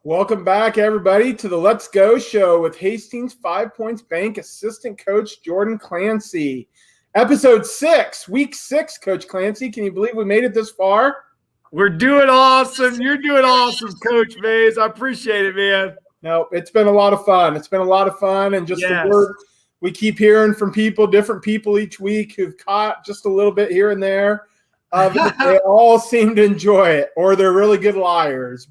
Welcome back, everybody, to the Let's Go show with Hastings 5 Points Bank assistant coach Jordan Clancy. Episode 6, week 6, Coach Clancy. Can you believe we made it this far? We're doing awesome. You're doing awesome, Coach Mays. I appreciate it, man. No, it's been a lot of fun. It's been a lot of fun, and just the word we keep hearing from people, different people each week who've caught just a little bit here and there. They all seem to enjoy it, or they're really good liars,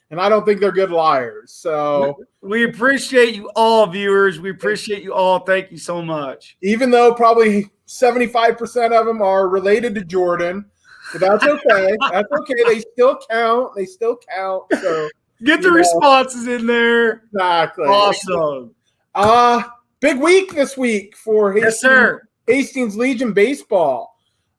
and I don't think they're good liars. So we appreciate you all, viewers. We appreciate you all. Thank you so much. Even though probably 75% of them are related to Jordan, but that's okay. That's okay. They still count. So get the responses in there. Exactly. Awesome. Big week this week for Hastings Legion baseball.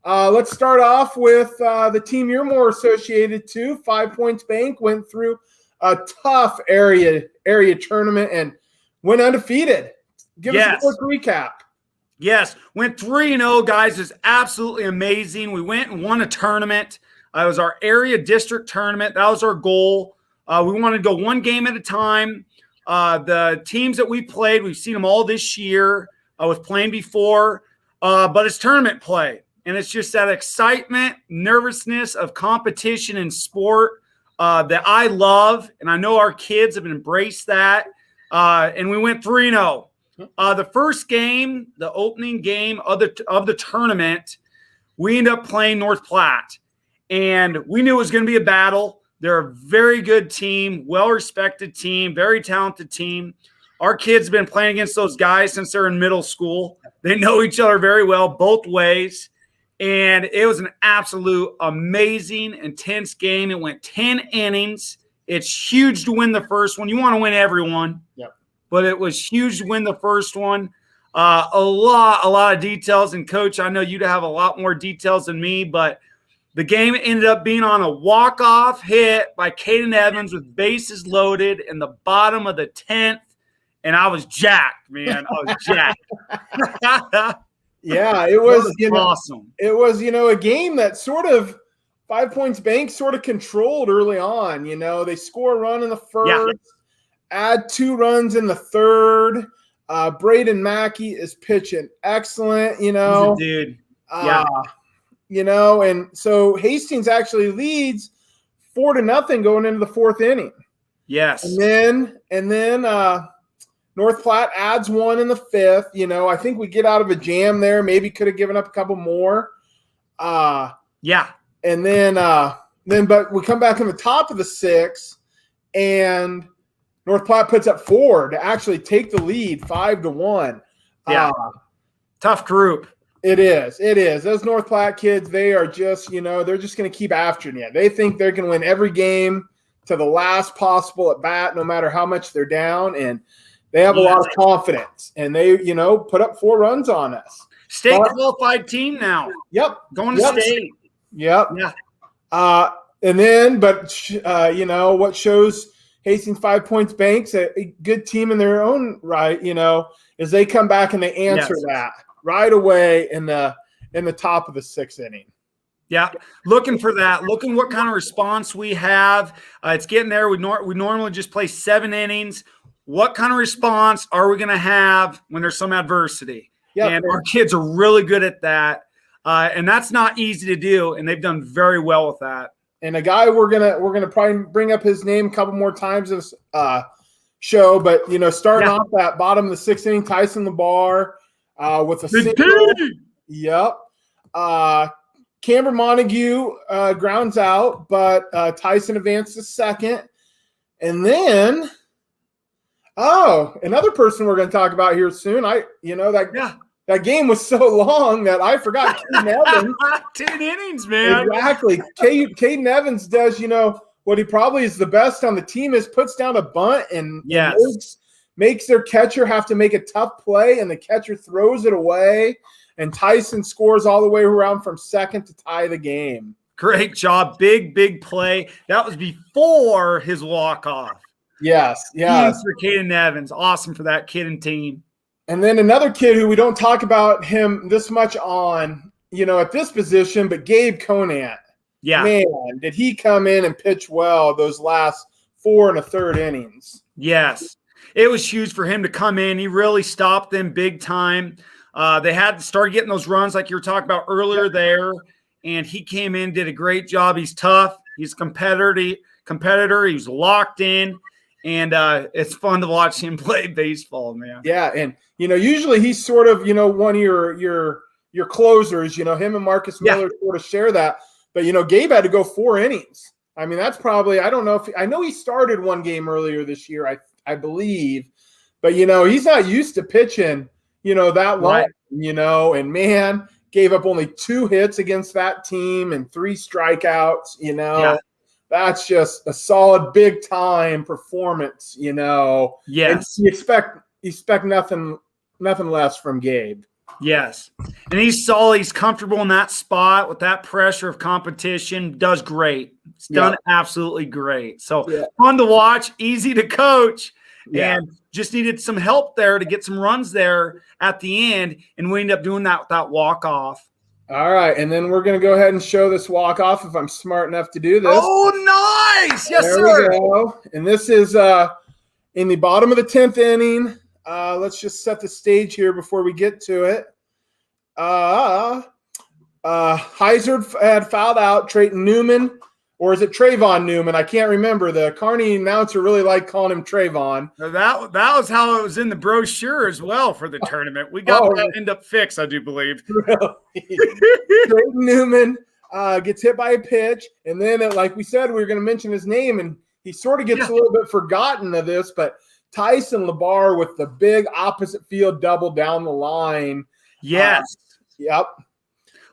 Let's start off with the team you're more associated to. 5 Points Bank went through a tough area tournament and went undefeated. Give us a quick recap. Yes, went 3-0, guys. It was absolutely amazing. We went and won a tournament. It was our area district tournament. That was our goal. We wanted to go one game at a time. The teams that we played, we've seen them all this year with playing before, but it's tournament play. And it's just that excitement, nervousness of competition in sport that I love. And I know our kids have embraced that. And we went 3-0. The first game, the opening game of the tournament, we ended up playing North Platte. And we knew it was going to be a battle. They're a very good team, well-respected team, very talented team. Our kids have been playing against those guys since they're in middle school. They know each other very well both ways. And it was an absolute amazing, intense game. It went 10 innings. It's huge to win the first one. You want to win every one. Yep. But it was huge to win the first one. A lot of details. And, Coach, I know you'd have a lot more details than me, but the game ended up being on a walk-off hit by Caden Evans with bases loaded in the bottom of the 10th. And I was jacked, man. I was jacked. Yeah, it was awesome. It was, a game that sort of 5 Points Bank sort of controlled early on. They score a run in the first, add 2 runs in the third. Braden Mackey is pitching excellent, He's a dude. And so Hastings actually leads 4-0 going into the 4th inning. Yes. And then North Platte adds 1 in the 5th. I think we get out of a jam there. Maybe could have given up a couple more. And then but we come back in the top of the 6th, and North Platte puts up 4 to actually take the lead 5-1. Yeah. Tough group. It is. Those North Platte kids, they are just, they're just going to keep after you. They think they're going to win every game to the last possible at bat, no matter how much they're down. And they have a lot of confidence, and they, put up 4 runs on us. State qualified team now. Yep. Going to state. Yep. Yeah. And then, what shows Hastings 5 Points Bank's a good team in their own right, is they come back and they answer that right away in the top of the 6th inning. Yeah, looking for that. Looking what kind of response we have. It's getting there. We normally just play 7 innings. What kind of response are we going to have when there's some adversity? Yep. And our kids are really good at that. And that's not easy to do, and they've done very well with that. And a guy we're gonna probably bring up his name a couple more times this show, but starting off that bottom of the 6th inning, Tyson LeBar with a single. Yep. Camber Montague grounds out, but Tyson advanced to second, and then. Oh, another person we're going to talk about here soon. That game was so long that I forgot Caden Evans. 10 innings, man. Exactly. Caden Evans does, what he probably is the best on the team is puts down a bunt and makes their catcher have to make a tough play, and the catcher throws it away, and Tyson scores all the way around from second to tie the game. Great job. Big play. That was before his walk-off. Yes. Huge for Caden Evans. Awesome for that kid and team. And then another kid who we don't talk about him this much on, at this position, but Gabe Conant. Yeah. Man, did he come in and pitch well those last 4 1/3 innings. Yes. It was huge for him to come in. He really stopped them big time. They had to start getting those runs like you were talking about earlier there, and he came in, did a great job. He's tough. He's a competitor. He was locked in, and it's fun to watch him play baseball, man. Yeah, and usually he's sort of one of your closers. Him and Marcus Miller sort of share that, but Gabe had to go 4 innings. I mean, that's probably, I don't know if, I know he started one game earlier this year, I believe, but he's not used to pitching that long, Right. and man, gave up only 2 hits against that team and 3 strikeouts. That's just a solid big time performance. Yes. And you expect nothing less from Gabe. Yes. And he's solid. He's comfortable in that spot with that pressure of competition. Does great. He's done absolutely great. So fun to watch, easy to coach, and just needed some help there to get some runs there at the end. And we ended up doing that with that walk-off. All right. And then we're going to go ahead and show this walk-off if I'm smart enough to do this. Oh, nice. Yes, there sir. We go. And this is in the bottom of the 10th inning. Let's just set the stage here before we get to it. Heisard had fouled out Trayton Newman, or is it Trayvon Newman? I can't remember. The Kearney announcer really liked calling him Trayvon. That was how it was in the brochure as well for the tournament. We got that end up fixed, I do believe. Really? Trayton Newman gets hit by a pitch, and then, like we said, we were going to mention his name, and he sort of gets a little bit forgotten of this, but Tyson LeBar with the big opposite field double down the line. Yes. Yep.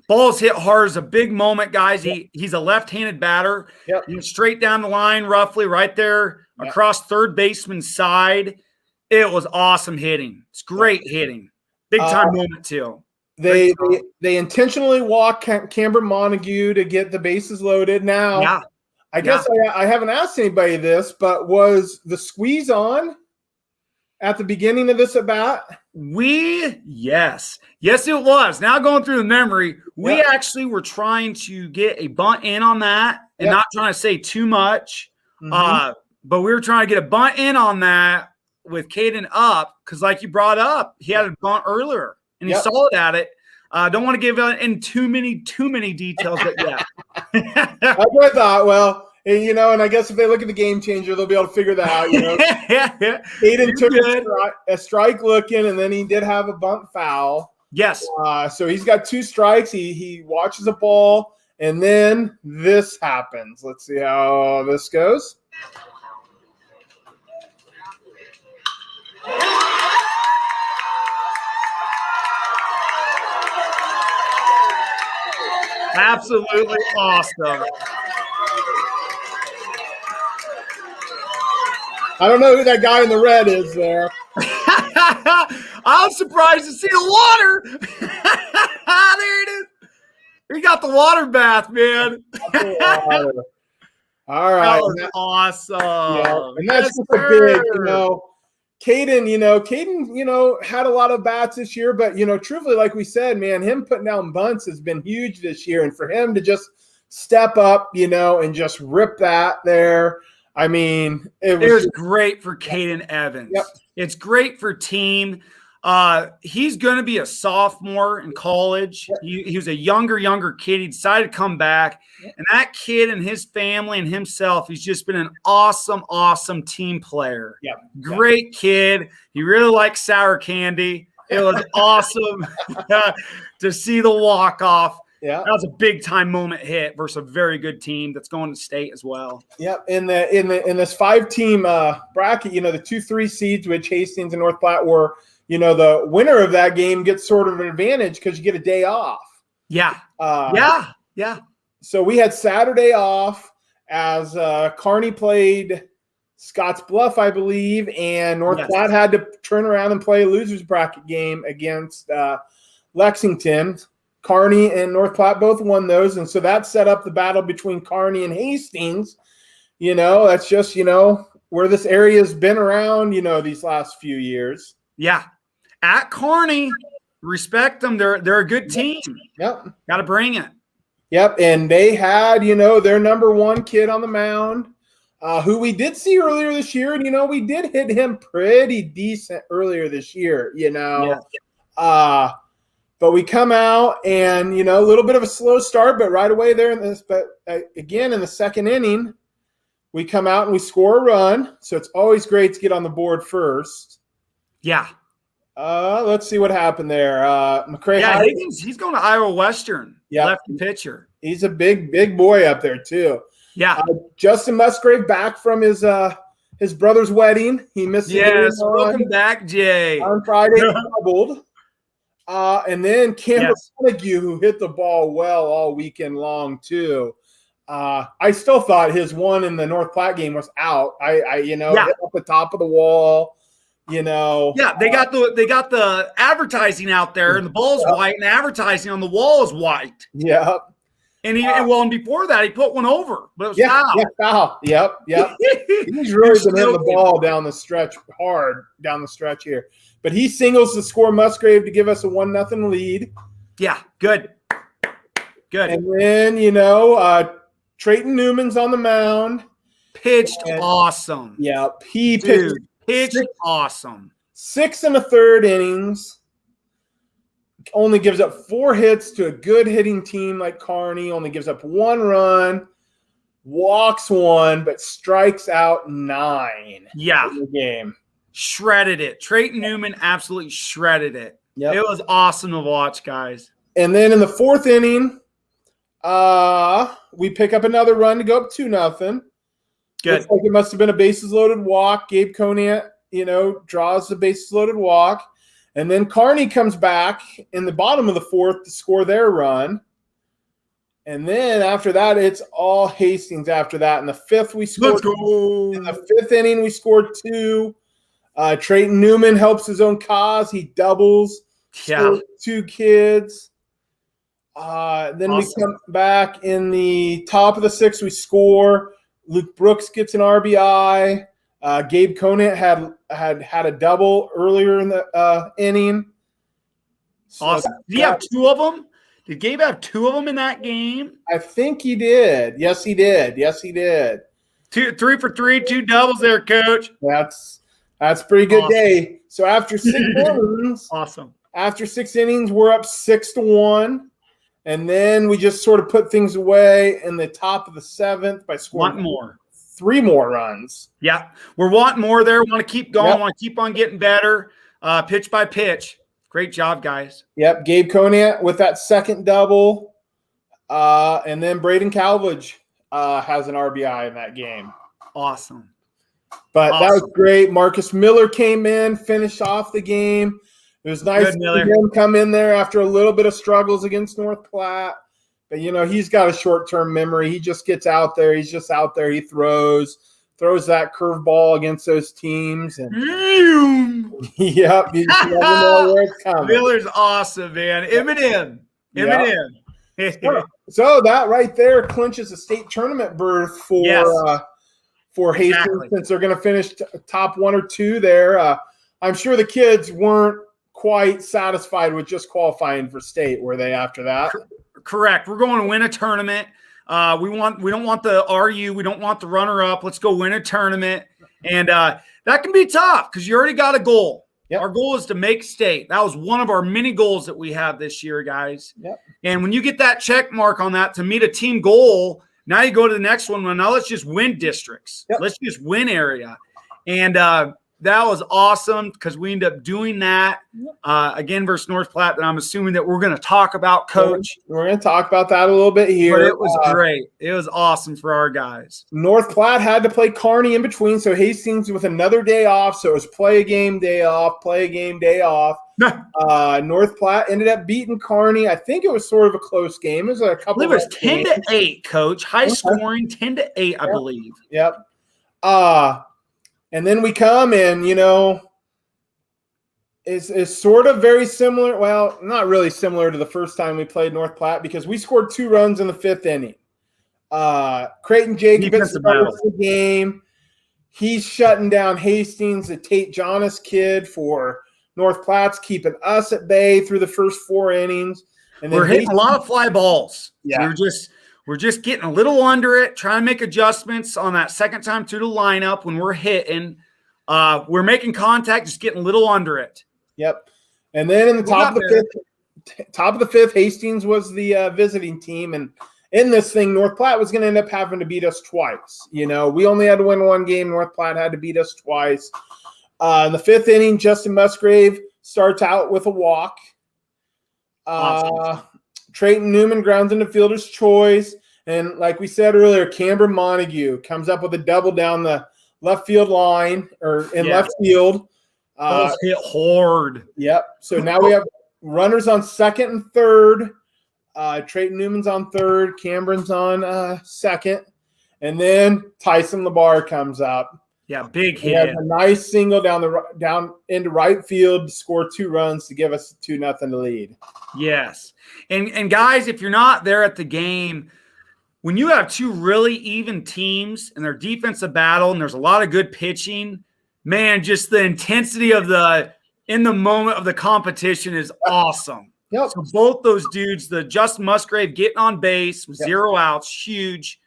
Ball's hit hard is a big moment, guys. He's a left-handed batter. Yep. Straight down the line, roughly right there across third baseman's side. It was awesome hitting. It's great hitting. Big time moment too. They intentionally walk Cameron Montague to get the bases loaded. Now, I guess I haven't asked anybody this, but was the squeeze on at the beginning of this at bat? Yes, it was. Now going through the memory, we actually were trying to get a bunt in on that and not trying to say too much. But we were trying to get a bunt in on that with Caden up because, like you brought up, he had a bunt earlier and he saw it at it. Don't want to give in too many details, but that's what I thought. Well, and I guess if they look at the game changer, they'll be able to figure that out. Aiden took a strike looking, and then he did have a bunt foul. Yes. So he's got 2 strikes. He watches a ball, and then this happens. Let's see how this goes. Absolutely awesome. I don't know who that guy in the red is there. I'm surprised to see the water. There it is. He got the water bath, man. All right. That was awesome. Yeah. And that's just a big, Caden, had a lot of bats this year, but, truthfully, like we said, man, him putting down bunts has been huge this year. And for him to just step up, and just rip that there, I mean, it was great for Caden Evans. Yep. It's great for team. He's going to be a sophomore in college. Yep. He was a younger kid. He decided to come back. Yep. And that kid and his family and himself, he's just been an awesome team player. Yep. Great kid. He really likes sour candy. It was awesome to see the walk-off. Yeah, that was a big time moment hit versus a very good team that's going to state as well. Yep. In this 5-team bracket, the 2-3 seeds, which Hastings and North Platte were, the winner of that game gets sort of an advantage because you get a day off. Yeah. So we had Saturday off as Kearney played Scotts Bluff, I believe, and North Platte had to turn around and play a loser's bracket game against Lexington. Kearney and North Platte both won those, and so that set up the battle between Kearney and Hastings. That's just, where this area has been around, these last few years. Yeah. At Kearney, respect them. They're a good team. Yep. Got to bring it. Yep, and they had, their number 1 kid on the mound, who we did see earlier this year. And, we did hit him pretty decent earlier this year, Yeah. But we come out and, a little bit of a slow start, but right away there again, in the second inning, we come out and we score a run. So it's always great to get on the board first. Yeah. Let's see what happened there. McCray. Yeah, Higgins, he's going to Iowa Western. Yep. Lefty pitcher. He's a big boy up there too. Yeah. Justin Musgrave back from his brother's wedding. He missed the game welcome back, Jay. on Friday. Doubled. And then Cameron Montague, who hit the ball well all weekend long too. I still thought his one in the North Platte game was out. Hit up the top of the wall. Yeah, they got the advertising out there, and the ball's white, and the advertising on the wall is white. Yeah. And and before that, he put one over, but it was foul. Yeah, foul. Yep. He's really been hitting the ball down the stretch here. But he singles to score Musgrave to give us a 1-0 lead. Yeah, good. And then, Trayton Newman's on the mound. Pitched awesome. Yeah, he pitched awesome. 6 1/3 innings. Only gives up 4 hits to a good hitting team like Kearney. Only gives up 1 run, walks 1, but strikes out 9. Yeah, in the game. Shredded it. Trayton Newman absolutely shredded it. Yep. It was awesome to watch, guys. And then in the 4th inning, we pick up another run to go up 2-0. Good. Looks like it must have been a bases loaded walk. Gabe Conant, draws the bases loaded walk. And then Kearney comes back in the bottom of the 4th to score their run. And then after that, it's all Hastings after that. In the 5th, we scored. Let's go. In the 5th inning, we scored 2. Trayton Newman helps his own cause. He doubles. Yeah. 2 kids. Then awesome. We come back in the top of the 6th, we score. Luke Brooks gets an RBI. Gabe Conant had a double earlier in the inning. Awesome. Did he have 2 of them? Did Gabe have 2 of them in that game? I think he did. Yes, he did. 3 for 3, 2 doubles there, Coach. That's a pretty good day. So after 6 innings, After 6 innings, we're up 6-1. And then we just sort of put things away in the top of the 7th by scoring 3 more runs. Yeah, we're wanting more there. Want to keep going. Want to keep on getting better, pitch by pitch. Great job, guys. Yep, Gabe Conant with that second double. And then Braden Calvage has an RBI in that game. Awesome. But that was great. Marcus Miller came in, finished off the game. It was nice to see him come in there after a little bit of struggles against North Platte. But, he's got a short-term memory. He just gets out there. He's just out there. He throws that curveball against those teams. And yep, you just never know where it's coming. Miller's awesome, man. Eminem. So that right there clinches a state tournament berth for Hastings, since they're going to finish top 1 or 2 there. I'm sure the kids weren't quite satisfied with just qualifying for state, were they, after that? Correct. We're going to win a tournament. We don't want the RU. We don't want the runner-up. Let's go win a tournament. And that can be tough because you already got a goal. Yep. Our goal is to make state. That was one of our many goals that we have this year, guys. Yep. And when you get that check mark on that to meet a team goal, now you go to the next one. Well, now let's just win districts. Yep. Let's just win area. And that was awesome because we ended up doing that again versus North Platte. And I'm assuming that we're going to talk about, Coach. We're going to talk about that a little bit here. But it was great. It was awesome for our guys. North Platte had to play Kearney in between, so Hastings with another day off. So it was play a game, day off, play a game, day off. North Platte ended up beating Kearney. I think it was sort of a close game. It was a couple. I believe it was 10-8, Coach. High scoring, 10-8, I believe. Yep. And then we come and, it's sort of very similar. Well, not really similar to the first time we played North Platte because we scored 2 runs in the 5th inning. Creighton Jacobs starts the game. He's shutting down Hastings, the Tate Jonas kid for North Platte's, keeping us at bay through the first 4 innings. And then we're hitting a lot of fly balls. Yeah. We're just getting a little under it, trying to make adjustments on that second time through the lineup when we're hitting. We're making contact, just getting a little under it. Yep. And then in the top of the fifth, Hastings was the visiting team, and in this thing, North Platte was going to end up having to beat us twice. We only had to win one game. North Platte had to beat us twice. In the fifth inning, Justin Musgrave starts out with a walk. Awesome. Trayton Newman grounds into fielder's choice. And like we said earlier, Cameron Montague comes up with a double down the left field line or in left field. Hit hard. Yep. So now we have runners on second and third. Trayton Newman's on third. Cameron's on second. And then Tyson LeBar comes up. Yeah, big hit. He has a nice single down into right field to score 2 runs to give us a 2-0 lead. Yes. And guys, if you're not there at the game, when you have 2 really even teams and their defensive battle and there's a lot of good pitching, man, just the intensity of in the moment of the competition is awesome. Yep. So both those dudes, the Justin Musgrave getting on base with 0 outs, huge.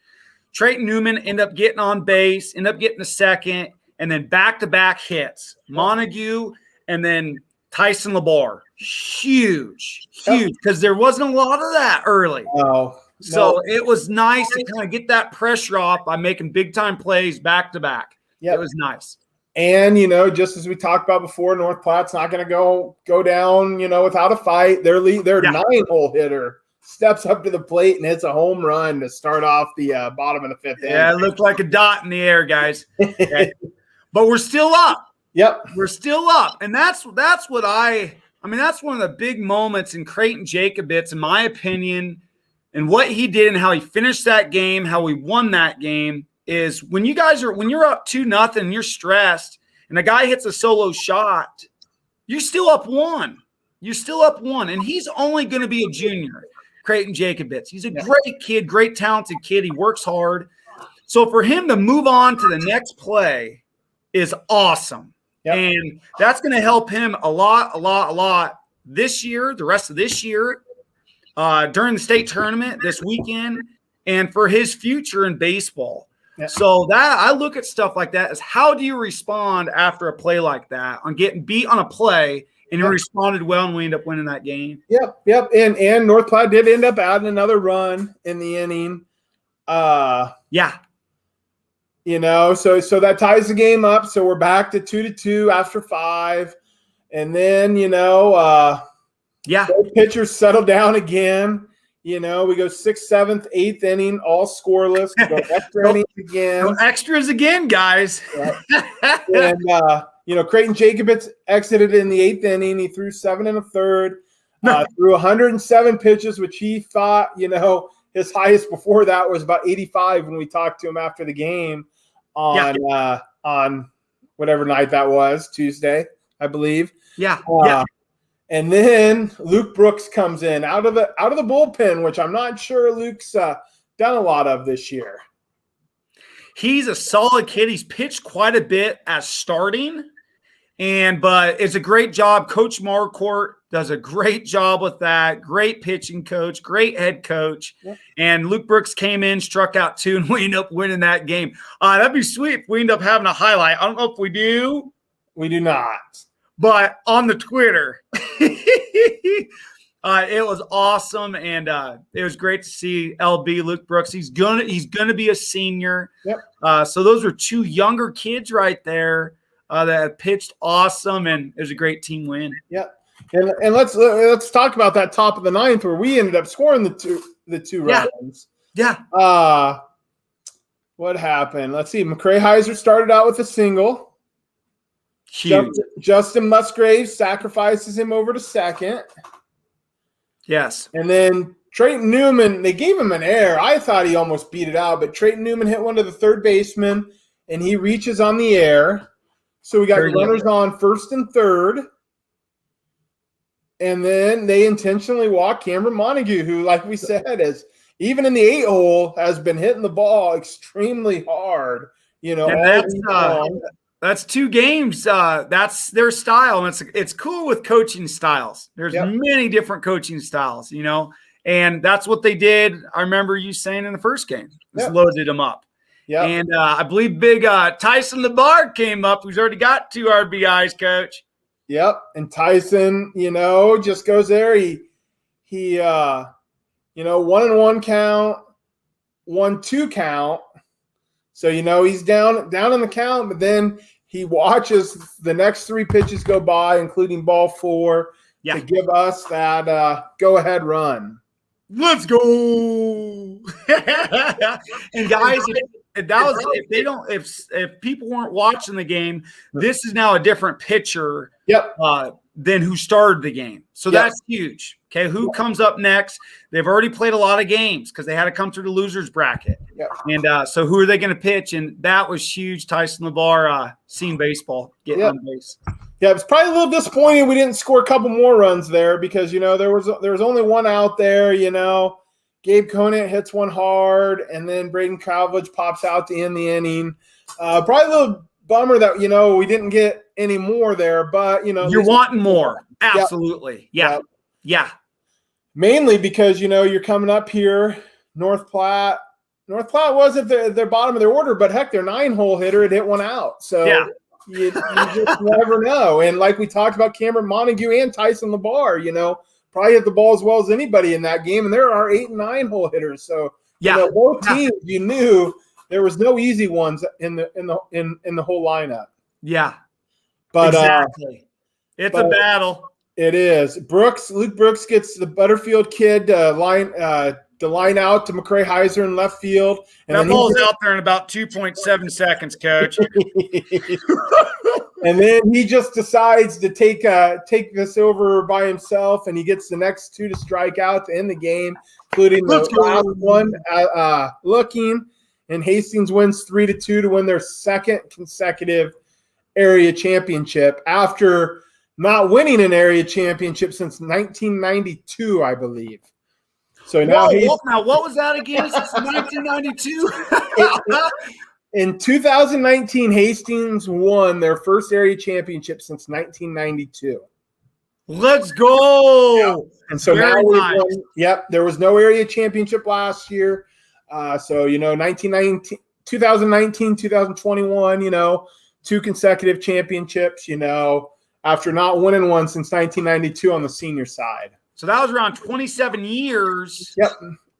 Trayton Newman end up getting on base, end up getting a second, and then back-to-back hits. Montague and then Tyson LeBar. Huge, because there wasn't a lot of that early. So it was nice to kind of get that pressure off by making big-time plays back-to-back. Yep. It was nice. And, just as we talked about before, North Platte's not going to go down, without a fight. Their 9-hole hitter steps up to the plate and hits a home run to start off the bottom of the fifth inning. Yeah, it looked like a dot in the air, guys. Okay. But we're still up. Yep. We're still up. And that's what that's one of the big moments in Creighton Jacobitz, in my opinion, and what he did and how he finished that game, how we won that game, is when you're up 2-0 and you're stressed and a guy hits a solo shot, you're still up 1. You're still up 1. And he's only going to be a junior. Creighton Jacobitz. He's a great kid, great talented kid. He works hard. So for him to move on to the next play is awesome. Yep. And that's going to help him a lot this year, the rest of this year, during the state tournament this weekend, and for his future in baseball. Yep. So that I look at stuff like that as how do you respond after a play like that on getting beat on a play. And he responded well, and we ended up winning that game. Yep. And North Platte did end up adding another run in the inning. So that ties the game up. So we're back to 2-2 after 5. And then, both pitchers settle down again. We go 6th, 7th, 8th inning, all scoreless. We go extra innings again. No extras again, guys. And Creighton Jacobitz exited in the 8th inning. He threw 7 1/3, threw 107 pitches, which he thought, his highest before that was about 85 when we talked to him after the game on whatever night that was, Tuesday, I believe. And then Luke Brooks comes in out of the bullpen, which I'm not sure Luke's done a lot of this year. He's a solid kid. He's pitched quite a bit as starting, but it's a great job. Coach Marquardt does a great job with that. Great pitching coach, great head coach. Yep. And Luke Brooks came in, struck out 2, and we ended up winning that game. That'd be sweet if we end up having a highlight. I don't know if we do. We do not. But on the Twitter, it was awesome, and it was great to see LB Luke Brooks. He's gonna be a senior. Yep. So those are 2 younger kids right there that pitched awesome, and it was a great team win. Yep. And let's talk about that top of the 9th where we ended up scoring the two runs. Yeah. What happened? Let's see. McCray Heiser started out with a single. Huge. Justin Musgrave sacrifices him over to second. Yes. And then Trayton Newman, they gave him an error. I thought he almost beat it out, but Trayton Newman hit one to the third baseman, and he reaches on the air. So we got runners on first and third. And then they intentionally walk Cameron Montague, who, like we said, is even in the 8-hole, has been hitting the ball extremely hard. And that's 2 games. That's their style, and it's cool with coaching styles. There's many different coaching styles, And that's what they did. I remember you saying in the first game, just loaded them up. Yeah. And I believe big Tyson LeBar came up, who's already got 2 RBIs, Coach. Yep. And Tyson, just goes there. He 1-1 count, 1-2 count. So, he's down in the count, but then he watches the next 3 pitches go by, including ball 4, to give us that go-ahead run. Let's go. And guys, if people weren't watching the game, this is now a different pitcher than who started the game. So that's huge. Okay, who comes up next? They've already played a lot of games because they had to come through the losers bracket. And so who are they going to pitch? And that was huge. Tyson LeBar, seeing baseball, getting on base. Yeah, it was probably a little disappointing we didn't score a couple more runs there because, there was only one out there, Gabe Conant hits one hard, and then Braden Calvage pops out to end the inning. Probably a little bummer that, we didn't get any more there, but, You're wanting more. Absolutely. Yeah. Mainly because, you're coming up here, North Platte. North Platte was at their bottom of their order, but heck, their 9-hole hitter had hit one out. So you just never know. And like we talked about, Cameron Montague and Tyson LeBar, probably hit the ball as well as anybody in that game. And there are 8 and 9-hole hitters. So both teams, you knew there was no easy ones in the whole lineup. Yeah, but exactly, it's a battle. It is. Luke Brooks gets the Butterfield kid line out to McCray Heiser in left field. And that ball's out there in about 2.7 seconds, Coach. And then he just decides to take this over by himself, and he gets the next 2 to strike out to end the game, including the last one looking. And Hastings wins 3-2 to win their 2nd consecutive area championship after not winning an area championship since 1992, I believe. So now what was that again? Since 1992? In 2019, Hastings won their first area championship since 1992. Let's go! And so now we won. Yep, there was no area championship last year. So 2019, 2021, 2 consecutive championships. After not winning one since 1992 on the senior side. So that was around 27 years. Yep.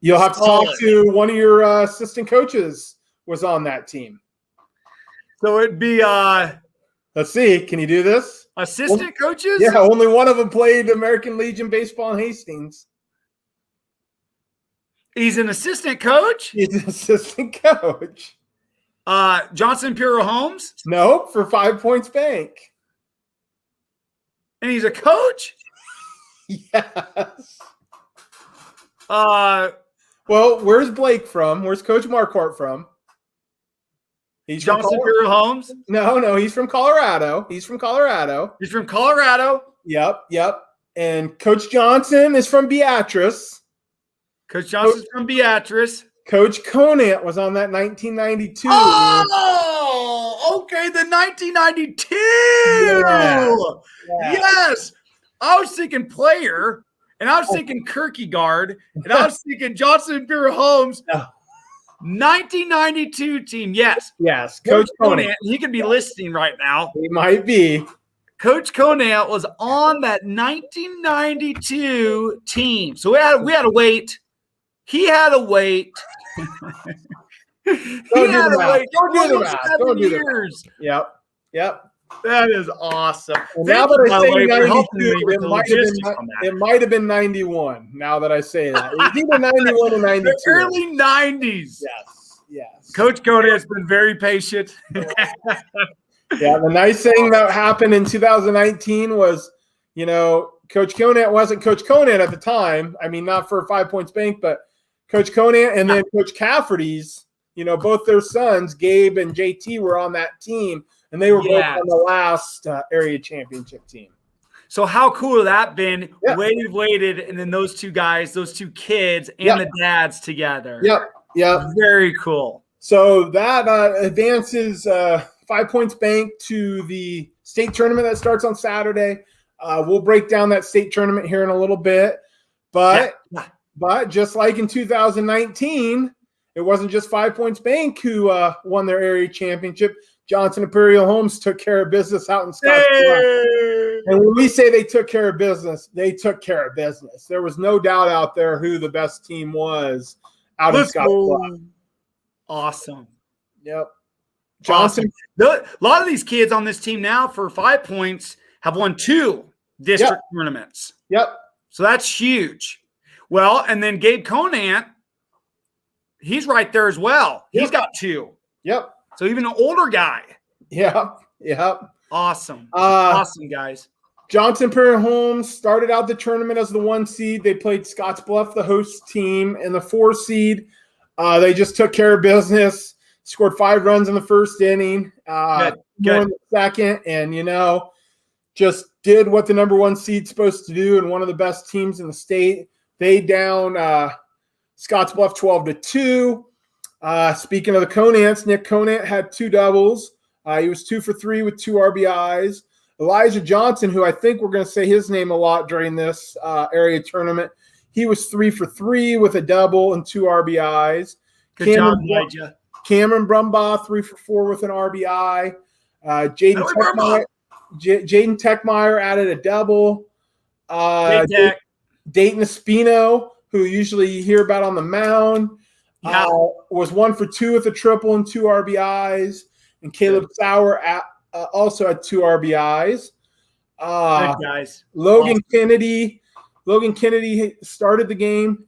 You'll have to talk to one of your assistant coaches was on that team. So it'd be let's see. Can you do this? Assistant coaches? Yeah, only one of them played American Legion baseball in Hastings. He's an assistant coach? He's an assistant coach. Johnson Imperial Homes? Nope, for 5 Points Bank. And he's a coach? Yes. Well, where's Blake from? Where's Coach Marquardt from? He's Johnson Imperial Homes? No, he's from Colorado. He's from Colorado. Yep. And Coach Johnson is from Beatrice. Coach Conant was on that 1992. Oh, okay, the 1992. Yes. I was thinking player, and I was thinking Kierkegaard, and I was thinking Johnson Imperial Homes. 1992 team, yes. Coach Conant. He could be listening right now. He might be. Coach Conant was on that 1992 team. So we had to wait. He had to wait. Don't do the math. Don't do the math. Yep. That is awesome. Now that I say 92, it might have been 91. Now that I say that. It's either 91 or 92. The early 90s. Yes. Coach Conant has been very patient. Yeah, the nice thing that happened in 2019 was, Coach Conant wasn't Coach Conant at the time. I mean, not for 5 Points Bank, but Coach Conant and then Coach Cafferty's, both their sons, Gabe and JT, were on that team, and they were both on the last area championship team. So how cool would that been? Yeah. Waited, and then those 2 guys, those 2 kids, and the dads together. Yep. Very cool. So that advances 5 Points Bank to the state tournament that starts on Saturday. We'll break down that state tournament here in a little bit, but But just like in 2019, it wasn't just 5 Points Bank who won their area championship. Johnson Imperial Homes took care of business out in Scottsbluff. And when we say they took care of business, they took care of business. There was no doubt out there who the best team was out in Scottsbluff. Awesome. Yep. Johnson. Awesome. A lot of these kids on this team now for 5 points have won 2 district tournaments. Yep. So that's huge. Well, and then Gabe Conant, he's right there as well. Yep. He's got 2. Yep. So even an older guy. Yep. Yep. Awesome. Awesome, guys. Johnson Imperial Homes started out the tournament as the 1 seed. They played Scottsbluff, the host team, and the 4 seed. They just took care of business, scored 5 runs in the first inning, Good. in the second, and, just did what the number 1 seed's supposed to do, and one of the best teams in the state. They down Scottsbluff 12-2. Speaking of the Conants, Nick Conant had 2 doubles. He was 2 for 3 with 2 RBIs. Elijah Johnson, who I think we're going to say his name a lot during this area tournament, he was 3 for 3 with a double and 2 RBIs. Good job, Elijah. Cameron Brumbaugh, 3 for 4 with an RBI. Jaden Techmeyer added a double. Dayton Espino, who usually you hear about on the mound, was 1 for 2 with a triple and 2 RBIs. And Caleb Sauer also had 2 RBIs. Good guys. Logan Kennedy started the game.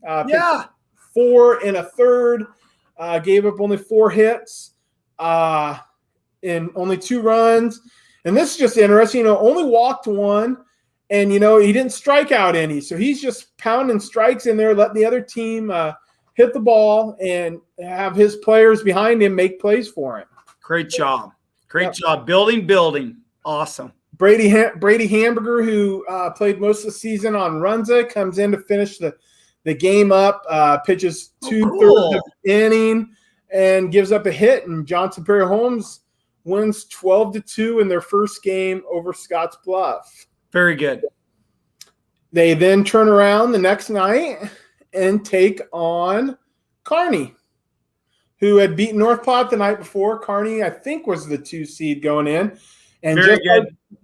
4 and a third. Gave up only 4 hits and only 2 runs. And this is just interesting. Only walked 1. And, he didn't strike out any. So he's just pounding strikes in there, letting the other team hit the ball and have his players behind him make plays for him. Great job. Great job. Building. Awesome. Brady Hamburger, who played most of the season on Runza, comes in to finish the game up, pitches 2/3 of the inning, and gives up a hit. And Johnson Imperial Homes wins 12-2 in their first game over Scottsbluff. Very good. They then turn around the next night and take on Kearney, who had beaten North Platte the night before. Kearney, I think, was the 2 seed going in. And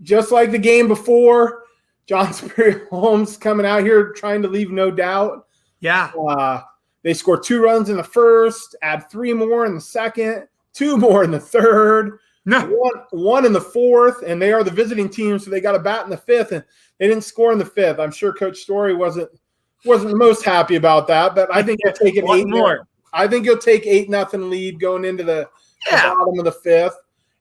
just like the game before, Johnson Imperial Homes coming out here trying to leave no doubt. Yeah. They score 2 runs in the first, add 3 more in the second, 2 more in the third. No. One in the fourth, and they are the visiting team, so they got a bat in the 5th, and they didn't score in the 5th. I'm sure Coach Story wasn't the most happy about that, but I think he'll take an 8 more. I think he'll take 8-0 lead going into the bottom of the 5th,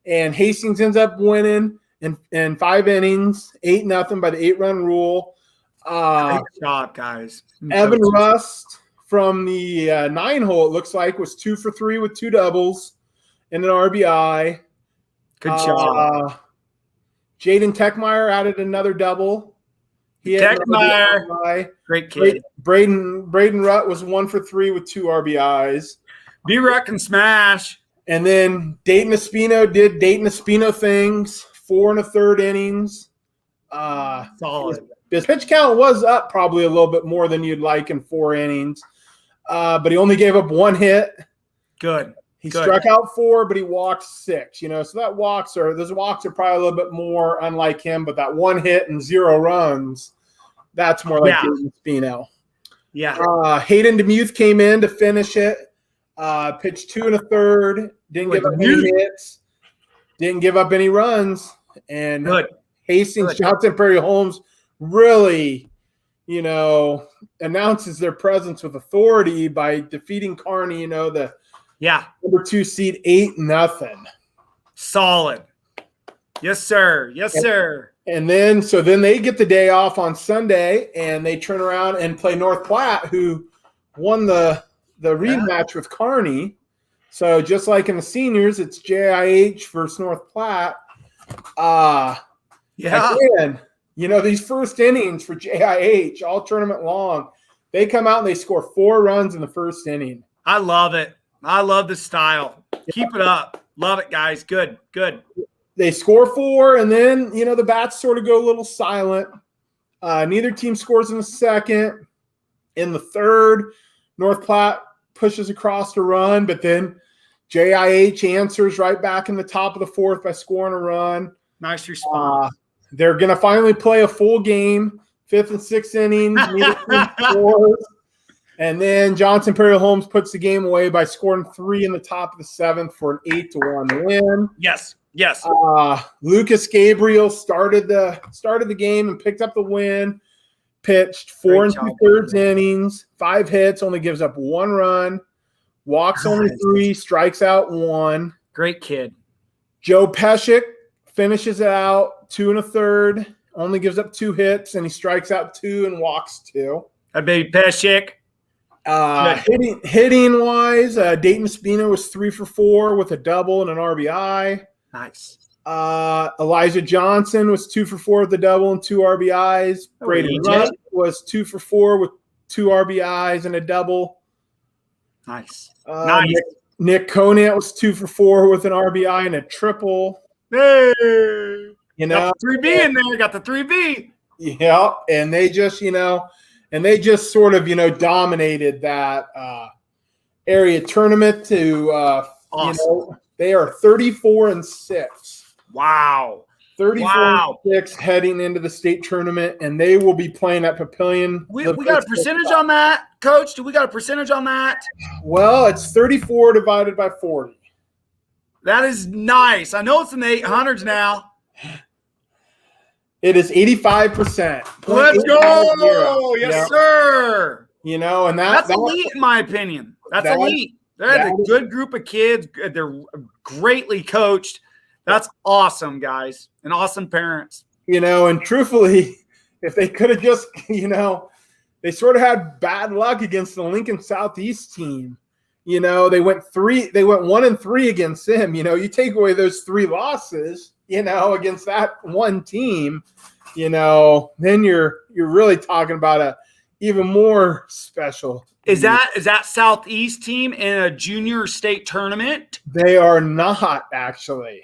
and Hastings ends up winning in 5 innings, 8-0 by the 8-run rule. Great job, guys. Evan Rust from the 9-hole, it looks like, was 2 for 3 with 2 doubles and an RBI. Good job. Jaden Techmeyer added another double. Techmeyer. Great kid. Braden Rutt was 1 for 3 with 2 RBIs. B-Rutt can smash. And then Dayton Espino did Dayton Espino things, 4 1/3 innings. Solid. His pitch count was up probably a little bit more than you'd like in 4 innings. But he only gave up 1 hit. Good. He struck out 4, but he walked 6. So those walks are probably a little bit more unlike him. But that 1 hit and 0 runs, that's more like Dayton Espino. Yeah. Hayden Demuth came in to finish it. Pitched 2 1/3. Didn't give up any hits. Didn't give up any runs. And Hastings, Johnson Imperial Homes really, announces their presence with authority by defeating Kearney, the number 2 seed 8-0. Solid. Yes, sir. Yes, sir. And then they get the day off on Sunday, and they turn around and play North Platte, who won the rematch with Kearney. So just like in the seniors, it's JIH versus North Platte. Again, these first innings for JIH all tournament long, they come out and they score 4 runs in the first inning. I love it. I love the style. Keep it up. Love it, guys. Good. They score 4, and then, the bats sort of go a little silent. Neither team scores in the second. In the third, North Platte pushes across to run, but then JIH answers right back in the top of the fourth by scoring a run. Nice response. They're going to finally play a full game, fifth and sixth innings, scores. And then Johnson Perry Holmes puts the game away by scoring 3 in the top of the seventh for an 8-1 win. Yes. Lucas Gabriel started the game and picked up the win. Pitched 4 2/3 innings, 5 hits, only gives up 1 run, walks only 3, strikes out 1. Great kid. Joe Pescick finishes it out 2 1/3, only gives up 2 hits, and he strikes out 2 and walks 2. That baby Pescick. Hitting wise, Dayton Espino was 3 for 4 with a double and an RBI. Nice. Elijah Johnson was 2 for 4 with a double and 2 RBIs. Braden Rutt was 2 for 4 with 2 RBIs and a double. Nice. Nick Conant was 2 for 4 with an RBI and a triple. Hey, got the 3B in there. Got the 3B. Yeah, and they just sort of dominated that area tournament to awesome. They are 34-6. Wow. 34-6 heading into the state tournament, and they will be playing at Papillion. We got a percentage on that, Coach? Do we got a percentage on that? Well, it's 34 divided by 40. That is nice. I know it's in the 800s now. It is 85%. Let's go. Yes, sir. And that's elite in my opinion. That's elite. That's a good group of kids. They're greatly coached. That's awesome, guys, and awesome parents. And truthfully, if they could have just, they sort of had bad luck against the Lincoln Southeast team. They went 1-3 against them. You take away those 3 losses, against that one team, then you're really talking about a even more special. Is that Southeast team in a junior state tournament? They are not, actually.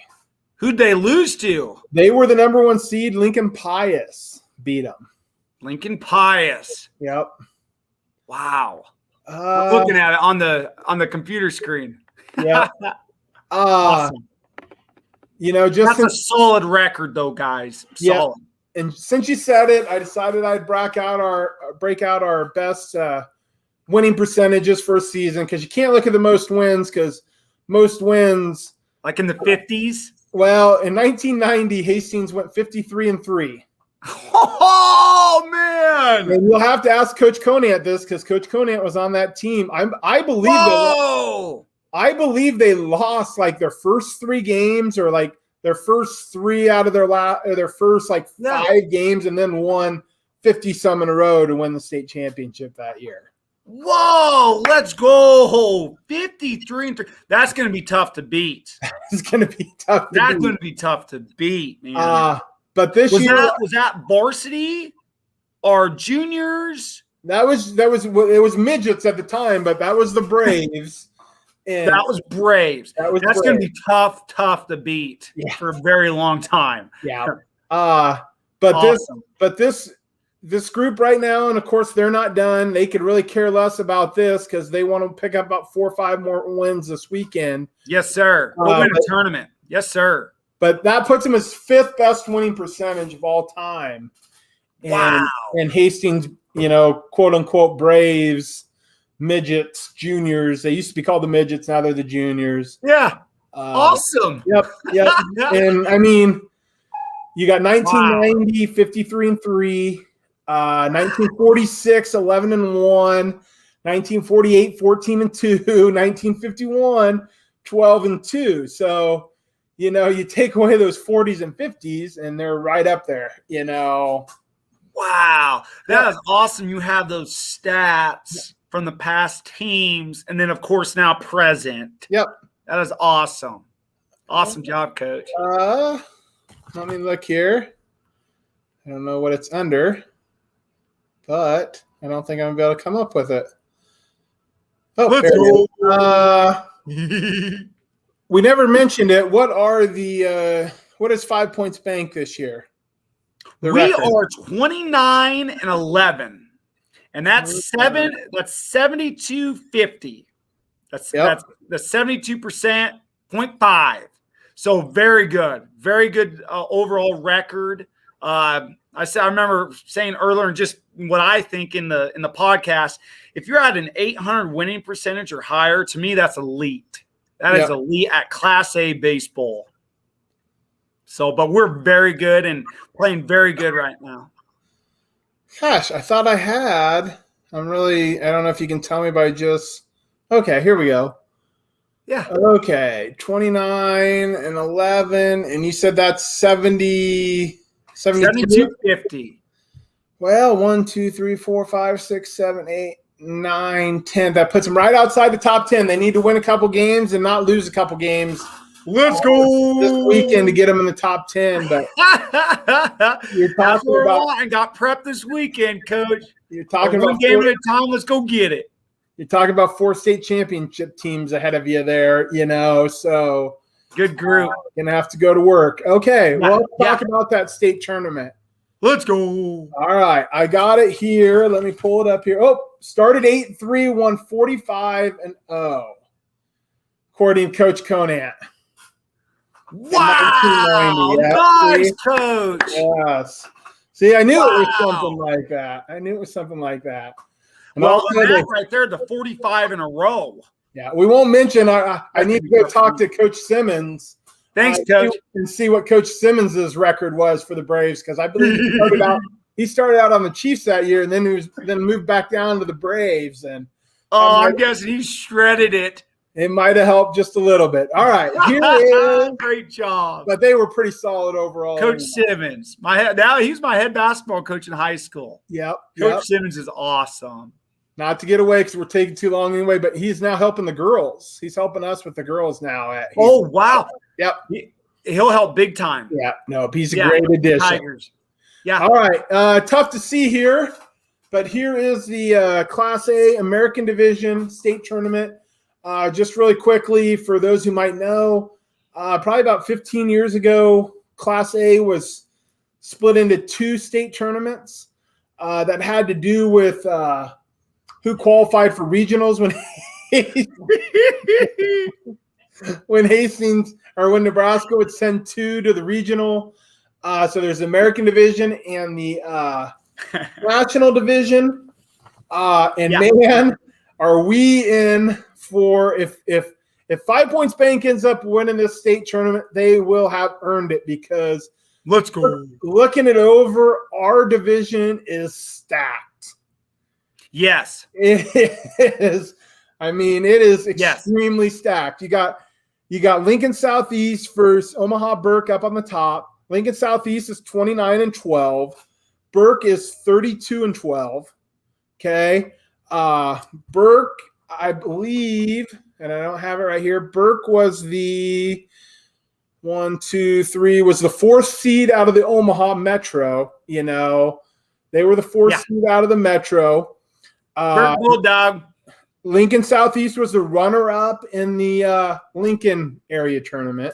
Who'd they lose to? They were the number 1 seed. Lincoln Pius beat them. Lincoln Pius. Yep. Wow. I'm looking at it on the computer screen. Yeah. Awesome. That's a solid record, though, guys. Solid. Yeah. And since you said it, I decided I'd break out our best winning percentages for a season, because you can't look at the most wins, because most wins, like in the 50s. Well, in 1990, Hastings went 53-3. Oh man! And you'll have to ask Coach Conant this, because Coach Conant was on that team. I believe they lost like their first 3 games, or like their first 3 out of their first 5 games, and then won 50-some in a row to win the state championship that year. Whoa, let's go. 53-3. That's going to be tough to beat. It's going to be tough to beat. That's going to be tough to beat, man. But this year was that varsity or juniors? It was midgets at the time, but that was the Braves. And that was Braves. That's going to be tough to beat for a very long time. Yeah. But awesome. This group right now, and of course they're not done. They could really care less about this, because they want to pick up about 4 or 5 more wins this weekend. Yes, sir. We'll win a tournament. Yes, sir. But that puts them as 5th best winning percentage of all time. Wow. And Hastings, quote unquote Braves, midgets, juniors. They used to be called the midgets. Now they're the juniors. Yeah. Awesome. Yep. And I mean, you got 1990, 53-3. 1946, 11-1, 1948, 14-2, 1951, 12-2. So, you take away those 40s and 50s, and they're right up there, Wow. That is awesome. You have those stats from the past teams, and then, of course, now present. Yep. That is awesome. Awesome job, Coach. Let me look here. I don't know what it's under, but I don't think I'm going to be able to come up with it. Oh, let's go. We never mentioned it. What is 5 Points Bank this year? We are 29-11, And that's 7250. That's the 72%, 0.5. So very good overall record. I remember saying earlier, and just what I think in the podcast, if you're at an 800 winning percentage or higher, to me that's elite. That is elite at Class A baseball. So, but we're very good and playing very good right now. Gosh, I thought I had. I don't know if you can tell me by just. Okay, here we go. Yeah. Okay, 29 and 11, and you said that's 7250. Well, 1, 2, 3, 4, 5, 6, 7, 8, 9, 10. That puts them right outside the top 10. They need to win a couple games and not lose a couple games. Let's go this weekend to get them in the top 10. But you're talking about and got prepped this weekend, Coach. You're talking about one game at a time. Let's go get it. You're talking about 4 state championship teams ahead of you there, so good group. Gonna have to go to work. Okay, well, let's talk about that state tournament. Let's go. All right, I got it here. Let me pull it up here. Oh, started 8-3, won 45-0, according to Coach Conant. Wow, nice, Coach. Yes. See, I knew it was something like that. And well, right there, the 45 in a row. Yeah, we won't mention. I need to go talk to Coach Simmons. Thanks, Coach. And see what Coach Simmons' record was for the Braves, because I believe he started out on the Chiefs that year, and then moved back down to the Braves. And I'm guessing he shredded it. It might have helped just a little bit. All right, here is great job. But they were pretty solid overall. Coach Simmons, he's my head basketball coach in high school. Yep. Coach Simmons is awesome. Not to get away because we're taking too long anyway, but he's now helping the girls. He's helping us with the girls now. Oh wow! Yep. He'll help big time. Yeah. No, he's a great addition. Tigers. Yeah. All right. Tough to see here, but here is the Class A American Division state tournament. Just really quickly, for those who might know, probably about 15 years ago, Class A was split into 2 state tournaments that had to do with who qualified for regionals when Hastings or when Nebraska would send 2 to the regional. So there's the American Division and the National Division. Man, are we in for if 5 Points Bank ends up winning this state tournament, they will have earned it, because let's go. Looking it over, our division is stacked. Yes. It is. I mean, it is extremely stacked. You got Lincoln Southeast versus Omaha Burke up on the top. Lincoln Southeast is 29-12. Burke is 32-12. Okay. Burke, I believe, and I don't have it right here, Burke was the was the 4th seed out of the Omaha Metro. They were the 4th seed out of the Metro. Burke Bulldog. Lincoln Southeast was the runner-up in the Lincoln area tournament.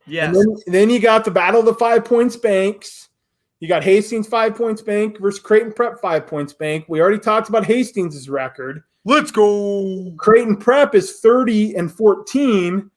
Yes. And then you got the Battle of the 5 Points Banks. You got Hastings 5 Points Bank versus Creighton Prep 5 Points Bank. We already talked about Hastings' record. Let's go. Creighton Prep is 30-14,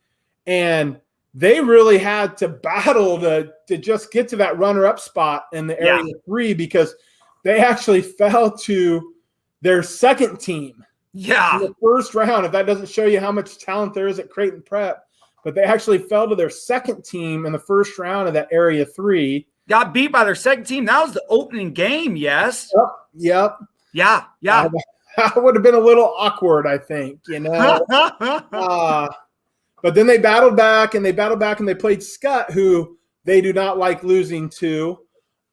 and they really had to battle to just get to that runner-up spot in the area 3, because they actually fell to their second team. Yeah. In the first round. If that doesn't show you how much talent there is at Creighton Prep, but they actually fell to their second team in the first round of that area 3. Got beat by their second team. That was the opening game, yes? Yep. Yeah. That would have been a little awkward, I think, but then they battled back, and they played Scott, who they do not like losing to.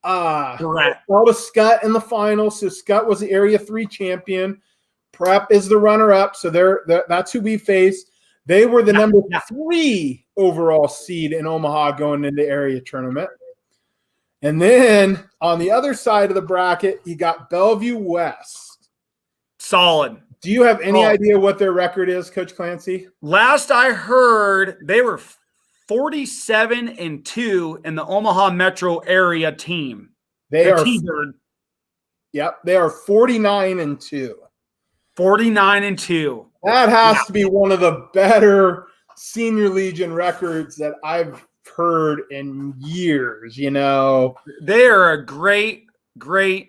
Correct. Fell to Scott in the final, so Scott was the Area 3 champion. Prep is the runner-up, so that's who we faced. They were the number 3 overall seed in Omaha going into area tournament. And then on the other side of the bracket, you got Bellevue West. Solid. Do you have any idea what their record is, Coach Clancy? Last I heard, they were 47-2 in the Omaha metro area team. They are T-Bird. Yep, they are 49-2. 49-2. That has to be one of the better senior legion records that I've heard in years. They are a great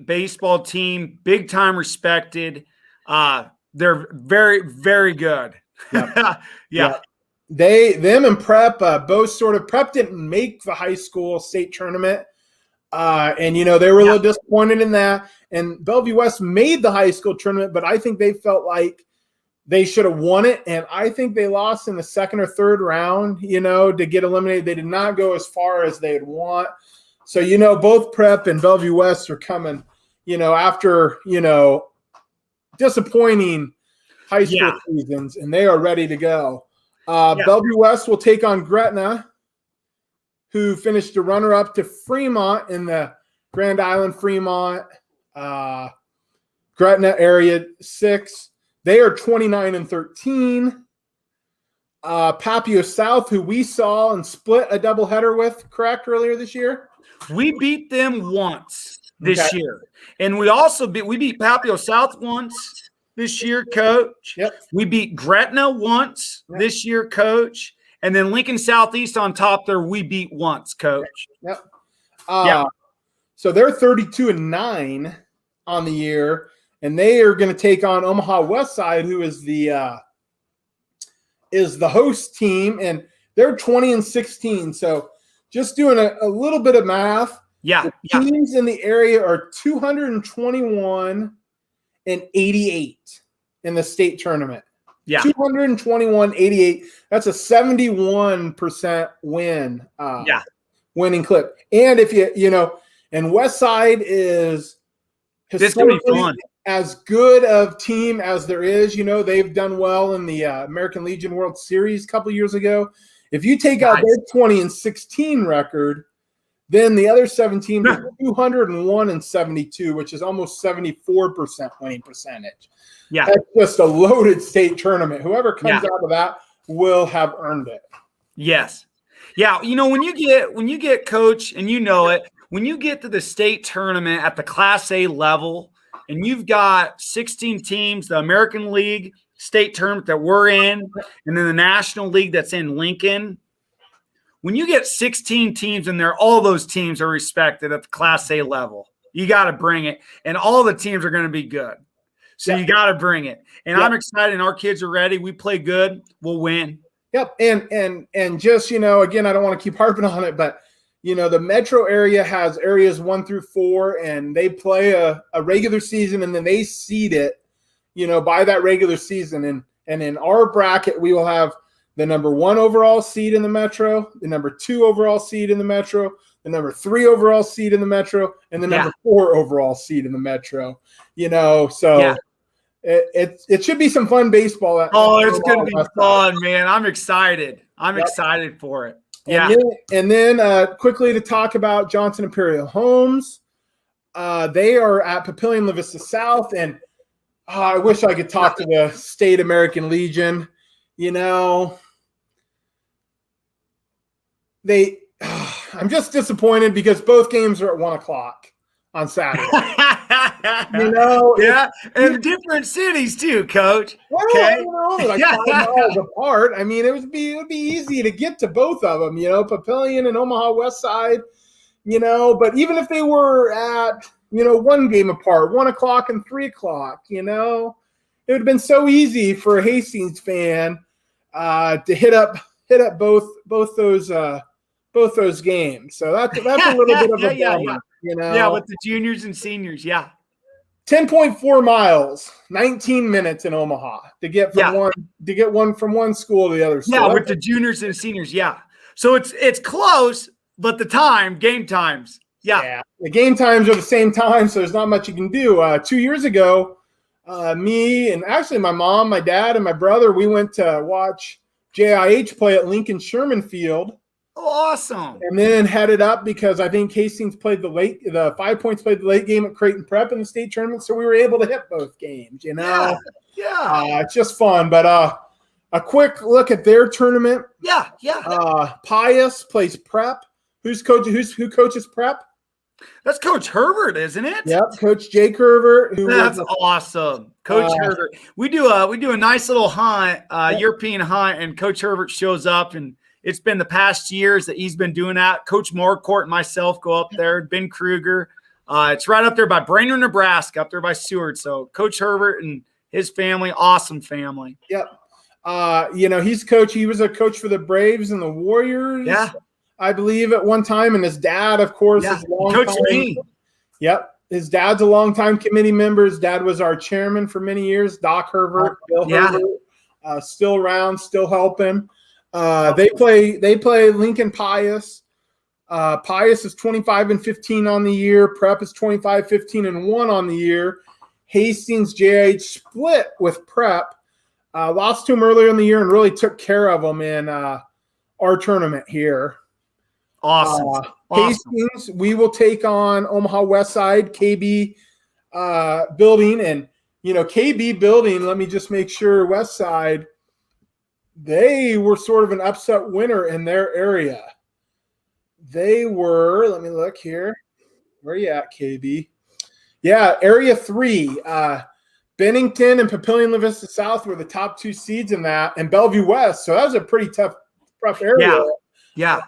baseball team, big time respected. They're very, very good. Yep. Yeah. Them and Prep both sort of. Prep didn't make the high school state tournament. And they were a little disappointed in that. And Bellevue West made the high school tournament, but I think they felt like they should have won it. And I think they lost in the second or third round, to get eliminated. They did not go as far as they'd want. So, both Prep and Bellevue West are coming, after, disappointing high school seasons, and they are ready to go. Bellevue West will take on Gretna, who finished a runner-up to Fremont in the Grand Island Fremont Gretna Area 6. They are 29-13. Papio South, who we saw and split a doubleheader with, correct, earlier this year? We beat them once this year. And we beat Papio South once this year, Coach. Yep. We beat Gretna once this year, Coach. And then Lincoln Southeast on top there, we beat once, Coach. Yep. So they're 32-9 on the year, and they are going to take on Omaha Westside, who is the host team, and they're 20-16. So just doing a little bit of math. Yeah. The teams in the area are 221-88 in the state tournament. Yeah. 221-88. That's a 71% win. Winning clip. And if and Westside is historically as good of team as there is. They've done well in the American Legion World Series a couple years ago. If you take out their 20-16 record, then the other 17 are 201-72, which is almost 74% winning percentage. Yeah. That's just a loaded state tournament. Whoever comes out of that will have earned it. Yes. Yeah. When you get Coach, and when you get to the state tournament at the Class A level, and you've got 16 teams, the American League state tournament that we're in, and then the National League that's in Lincoln, when you get 16 teams in there, all those teams are respected at the Class A level. You got to bring it, and all the teams are going to be good. So you got to bring it. And I'm excited, and our kids are ready. We play good. We'll win. Yep. And just, again, I don't want to keep harping on it, but, the metro area has areas 1 through 4, and they play a regular season, and then they seed it, by that regular season. And in our bracket, we will have the number 1 overall seed in the metro, the number 2 overall seed in the metro, the number 3 overall seed in the metro, and the number 4 overall seed in the metro. So it should be some fun baseball. It's going to be fun, man. I'm excited. I'm excited for it. Yeah. And then quickly to talk about Johnson Imperial Homes. They are at Papillion La Vista South, and I wish I could talk to the State American Legion. I'm just disappointed because both games are at 1:00 on Saturday. And different cities too, Coach. Well, okay. Like 5 miles apart. I mean, it would be easy to get to both of them. Papillion and Omaha Westside. But even if they were at one game apart, 1:00 and 3:00, it would have been so easy for a Hastings fan to hit up both those games. So that's a little bit of a bummer. With the juniors and seniors, 10.4 miles, 19 minutes in Omaha to get one from one school to the other. So with the juniors and seniors, So it's close, but game times, the game times are the same time, so there's not much you can do. 2 years ago, me and actually my mom, my dad, and my brother, we went to watch JIH play at Lincoln Sherman Field. Awesome. And then headed up because I think Hastings played the 5 Points played the late game at Creighton Prep in the state tournament, so we were able to hit both games. It's just fun. But a quick look at their tournament. Pius plays Prep. Who coaches Prep? That's Coach Herbert, isn't it? Yep, Coach Jake Herbert. That's awesome, Coach Herbert. We do a nice little hunt, European hunt, and Coach Herbert shows up, and it's been the past years that he's been doing that. Coach Marcourt and myself go up there. Ben Kruger. It's right up there by Brainerd, Nebraska, up there by Seward. So Coach Herbert and his family, awesome family. Yep. He's coach. He was a coach for the Braves and the Warriors. Yeah. I believe at one time, and his dad, of course, is long Coach time. me. Yep, his dad's a longtime committee member. His dad was our chairman for many years, Doc Herbert. Bill Herbert, still around, still helping. They play Lincoln Pius. Pius is 25-15 on the year. Prep is 25-15-1 on the year. Hastings JH split with Prep. Lost to him earlier in the year and really took care of them in our tournament here. Awesome. Hastings, we will take on Omaha Westside, KB Building. And, KB Building, let me just make sure, Westside, they were sort of an upset winner in their area. They were, let me look here. Where are you at, KB? Yeah, Area 3. Bennington and Papillion La Vista South were the top 2 seeds in that, and Bellevue West. So that was a pretty tough area. Yeah.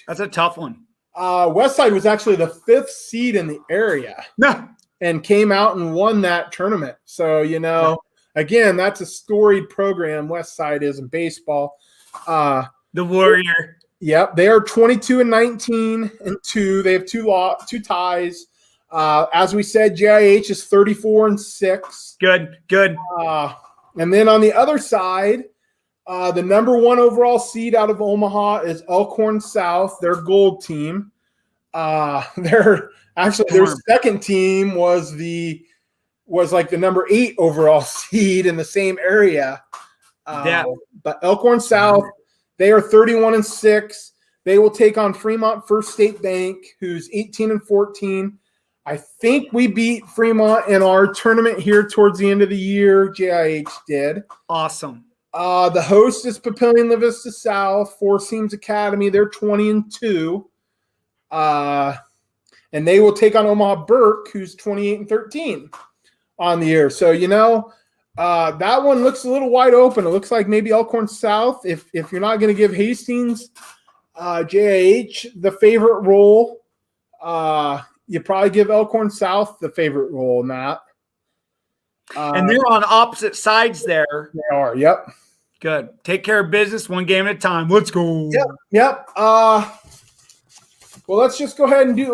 That's a tough one. Westside was actually the 5th seed in the area and came out and won that tournament. So, again, that's a storied program. Westside is in baseball. The Warrior. Yep. They are 22-19-2. They have two ties. As we said, JIH is 34-6. Good. And then on the other side, the number 1 overall seed out of Omaha is Elkhorn South, their gold team. Their second team was like the number 8 overall seed in the same area. But Elkhorn South, they are 31-6. They will take on Fremont First State Bank, who's 18-14. I think we beat Fremont in our tournament here towards the end of the year. JIH did. Awesome. The host is Papillion La Vista South, Four Seams Academy. They're 20-2. And they will take on Omaha Burke, who's 28-13 on the year. So, that one looks a little wide open. It looks like maybe Elkhorn South, if you're not going to give Hastings JIH the favorite role, you probably give Elkhorn South the favorite role in that. And they're on opposite sides there. They are, yep. Good. Take care of business one game at a time. Let's go. Yep. Well, let's just go ahead and do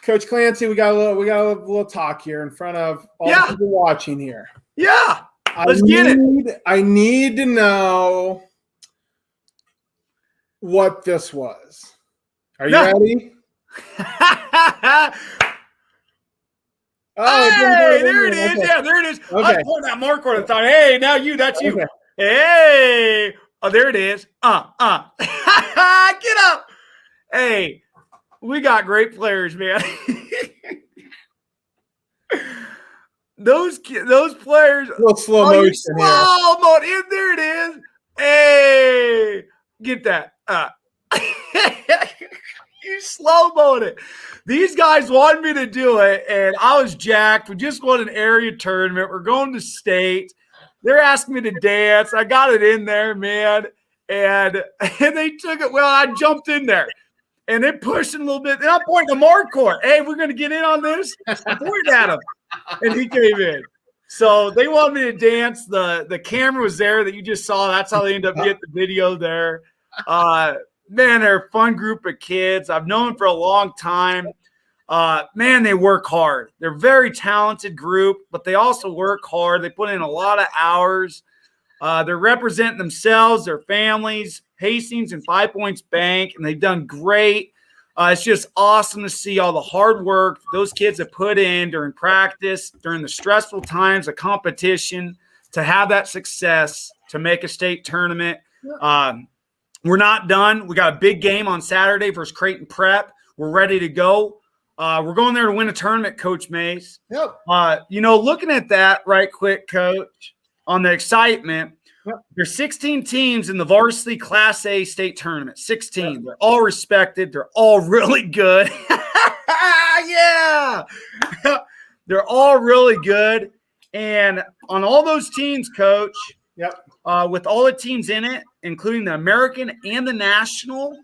Coach Clancy, we got a little talk here in front of all the people watching here. Yeah. Let's get it. I need to know what this was. Are you ready? Hey, there it is. Okay. Yeah, there it is. Okay. I pulled that mark on the time. Hey, now that's you. Okay. Hey. Oh, there it is. Get up. Hey, we got great players, man. those players. A little slow motion. Slow motion. There it is. Hey, get that. You slow-moed it. These guys wanted me to do it, and I was jacked. We just won an area tournament. We're going to state. They're asking me to dance. I got it in there, man. And they took it. Well, I jumped in there. And they pushed it a little bit. And I'm pointing to Marcourt. Hey, we're going to get in on this? I pointed at him. And he came in. So they wanted me to dance. The camera was there that you just saw. That's how they ended up getting the video there. Man, they're a fun group of kids. I've known them for a long time. Man, they work hard. They're a very talented group, but they also work hard. They put in a lot of hours. They're representing themselves, their families, Hastings and 5 Points Bank, and they've done great. It's just awesome to see all the hard work those kids have put in during practice, during the stressful times of competition, to have that success, to make a state tournament. We're not done. We got a big game on Saturday versus Creighton Prep. We're ready to go. We're going there to win a tournament, Coach Mays. Yep. Looking at that right quick, Coach, on the excitement, Yep. There's 16 teams in the varsity Class A state tournament. 16. Yep. They're all respected. They're all really good. Yeah. They're all really good. And on all those teams, Coach, yep. With all the teams in it, including the American and the national,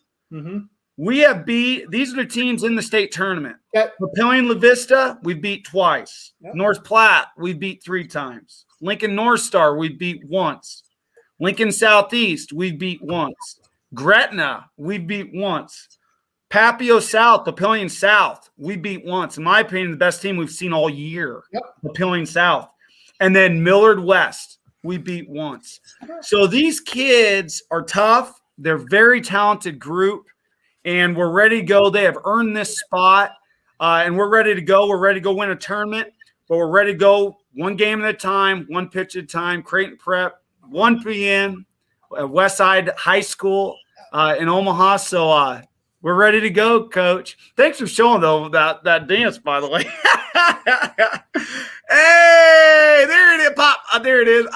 we have beat – these are the teams in the state tournament. Yep. Papillion La Vista, we beat twice. Yep. North Platte, we beat 3 times. Lincoln North Star, we beat once. Lincoln Southeast, we beat once. Gretna, we beat once. Papio South, Papillion South, we beat once. In my opinion, the best team we've seen all year. Yep. Papillion South. And then Millard West, we beat once. So these kids are tough. They're a very talented group, and we're ready to go. They have earned this spot, and we're ready to go. We're ready to go win a tournament, but we're ready to go one game at a time, one pitch at a time. Creighton Prep, 1 p.m. at Westside High School in Omaha. So we're ready to go, Coach. Thanks for showing, though, that dance, by the way. Hey, there it is, Pop. There it is.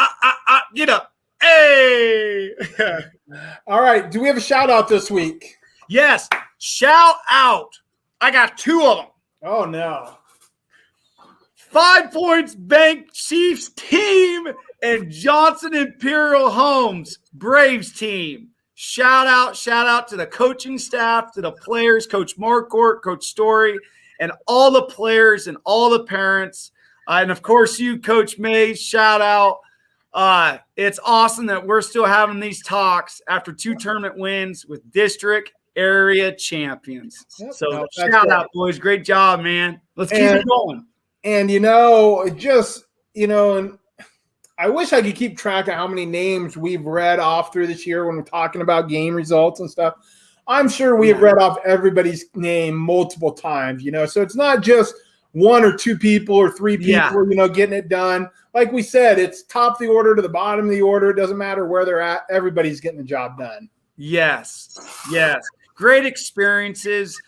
Get up. Hey. All right. Do we have a shout out this week? Yes. Shout out. I got 2 of them. Oh, no. 5 Points Bank Chiefs team and Johnson Imperial Homes Braves team. Shout out to the coaching staff, to the players, Coach Marcourt, Coach Story, and all the players and all the parents. And, of course, you, Coach Mays, shout out. It's awesome that we're still having these talks after 2 tournament wins with district area champions. Yep. So shout out, boys. Great job, man. Let's keep it going. And, and I wish I could keep track of how many names we've read off through this year when we're talking about game results and stuff. I'm sure we have read off everybody's name multiple times, so it's not just 1 or 2 people or 3 people, getting it done. Like we said, it's top of the order to the bottom of the order. It doesn't matter where they're at. Everybody's getting the job done. Yes. Great experiences,